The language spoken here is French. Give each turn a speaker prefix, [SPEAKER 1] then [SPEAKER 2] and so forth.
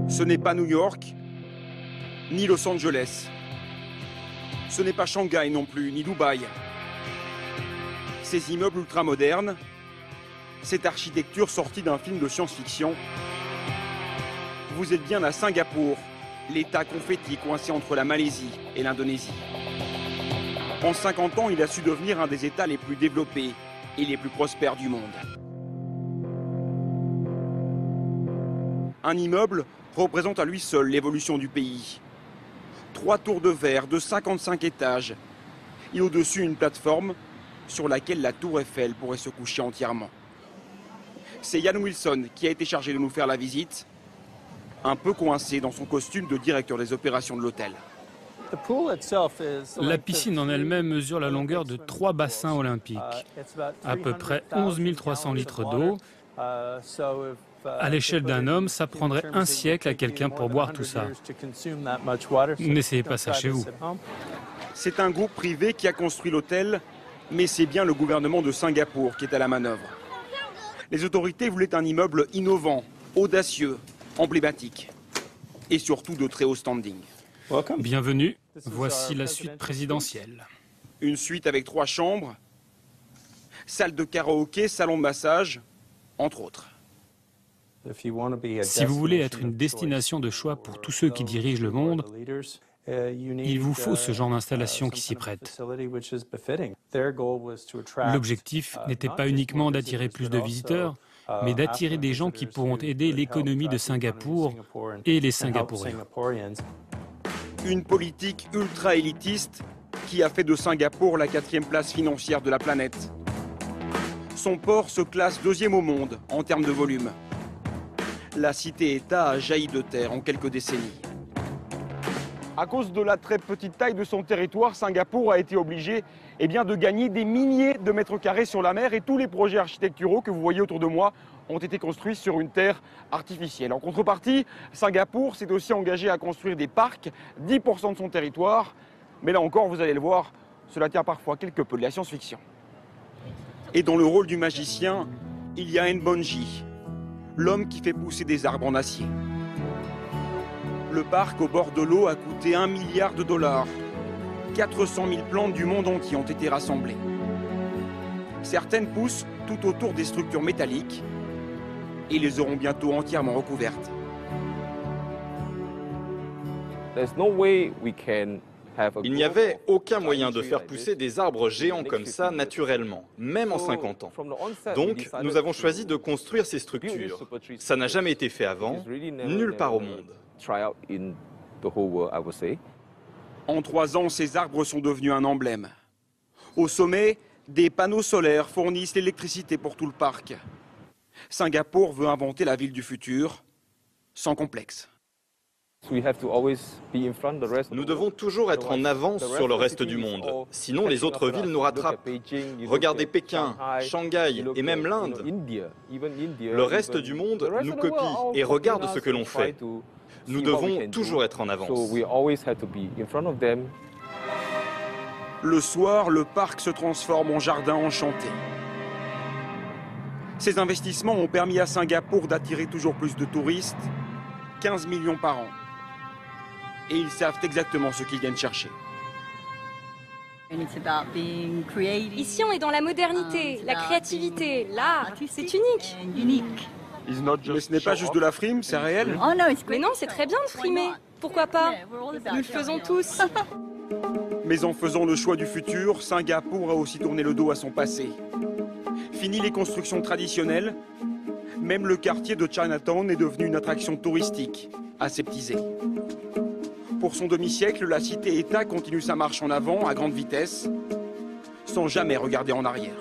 [SPEAKER 1] Ce n'est pas New York, ni Los Angeles. Ce n'est pas Shanghai non plus, ni Dubaï. Ces immeubles ultramodernes, cette architecture sortie d'un film de science-fiction. Vous êtes bien à Singapour, l'État confetti coincé entre la Malaisie et l'Indonésie. En 50 ans, il a su devenir un des États les plus développés et les plus prospères du monde. Un immeuble représente à lui seul l'évolution du pays. 3 tours de verre de 55 étages et au-dessus une plateforme sur laquelle la tour Eiffel pourrait se coucher entièrement. C'est Ian Wilson qui a été chargé de nous faire la visite, un peu coincé dans son costume de directeur des opérations de l'hôtel.
[SPEAKER 2] La piscine en elle-même mesure la longueur de 3 bassins olympiques, à peu près 11 300 litres d'eau. À l'échelle d'un homme, ça prendrait un siècle à quelqu'un pour boire tout ça. N'essayez pas ça chez vous.
[SPEAKER 1] C'est un groupe privé qui a construit l'hôtel, mais c'est bien le gouvernement de Singapour qui est à la manœuvre. Les autorités voulaient un immeuble innovant, audacieux, emblématique et surtout de très haut standing.
[SPEAKER 2] Bienvenue, voici la suite présidentielle.
[SPEAKER 1] Une suite avec 3 chambres, salle de karaoké, salon de massage, entre autres.
[SPEAKER 2] Si vous voulez être une destination de choix pour tous ceux qui dirigent le monde, il vous faut ce genre d'installation qui s'y prête. L'objectif n'était pas uniquement d'attirer plus de visiteurs, mais d'attirer des gens qui pourront aider l'économie de Singapour et les Singapouriens.
[SPEAKER 1] Une politique ultra-élitiste qui a fait de Singapour la 4e place financière de la planète. Son port se classe 2e au monde en termes de volume. La cité-État a jailli de terre en quelques décennies. À cause de la très petite taille de son territoire, Singapour a été obligé de gagner des milliers de mètres carrés sur la mer et tous les projets architecturaux que vous voyez autour de moi ont été construits sur une terre artificielle. En contrepartie, Singapour s'est aussi engagé à construire des parcs, 10% de son territoire. Mais là encore, vous allez le voir, cela tient parfois quelque peu de la science-fiction. Et dans le rôle du magicien, il y a Nbonji, l'homme qui fait pousser des arbres en acier. Le parc au bord de l'eau a coûté $1 milliard. 400 000 plantes du monde entier ont été rassemblées. Certaines poussent tout autour des structures métalliques et les auront bientôt entièrement recouvertes.
[SPEAKER 3] Il n'y avait aucun moyen de faire pousser des arbres géants comme ça naturellement, même en 50 ans. Donc, nous avons choisi de construire ces structures. Ça n'a jamais été fait avant, nulle part au monde.
[SPEAKER 1] En 3 ans, ces arbres sont devenus un emblème. Au sommet, des panneaux solaires fournissent l'électricité pour tout le parc. Singapour veut inventer la ville du futur, sans complexe.
[SPEAKER 3] Nous devons toujours être en avance sur le reste du monde, sinon les autres villes nous rattrapent. Regardez Pékin, Shanghai et même l'Inde. Le reste du monde nous copie et regarde ce que l'on fait. Nous devons toujours être en avance.
[SPEAKER 1] Le soir, le parc se transforme en jardin enchanté. Ces investissements ont permis à Singapour d'attirer toujours plus de touristes, 15 millions par an. Et ils savent exactement ce qu'ils viennent chercher.
[SPEAKER 4] Ici, on est dans la modernité, la créativité, l'art. C'est unique.
[SPEAKER 1] Mais ce n'est pas juste de la frime, c'est réel.
[SPEAKER 4] Mais non, c'est très bien de frimer. Pourquoi pas? Nous le faisons tous.
[SPEAKER 1] Mais en faisant le choix du futur, Singapour a aussi tourné le dos à son passé. Fini les constructions traditionnelles, même le quartier de Chinatown est devenu une attraction touristique, aseptisée. Pour son demi-siècle, la cité-État continue sa marche en avant à grande vitesse, sans jamais regarder en arrière.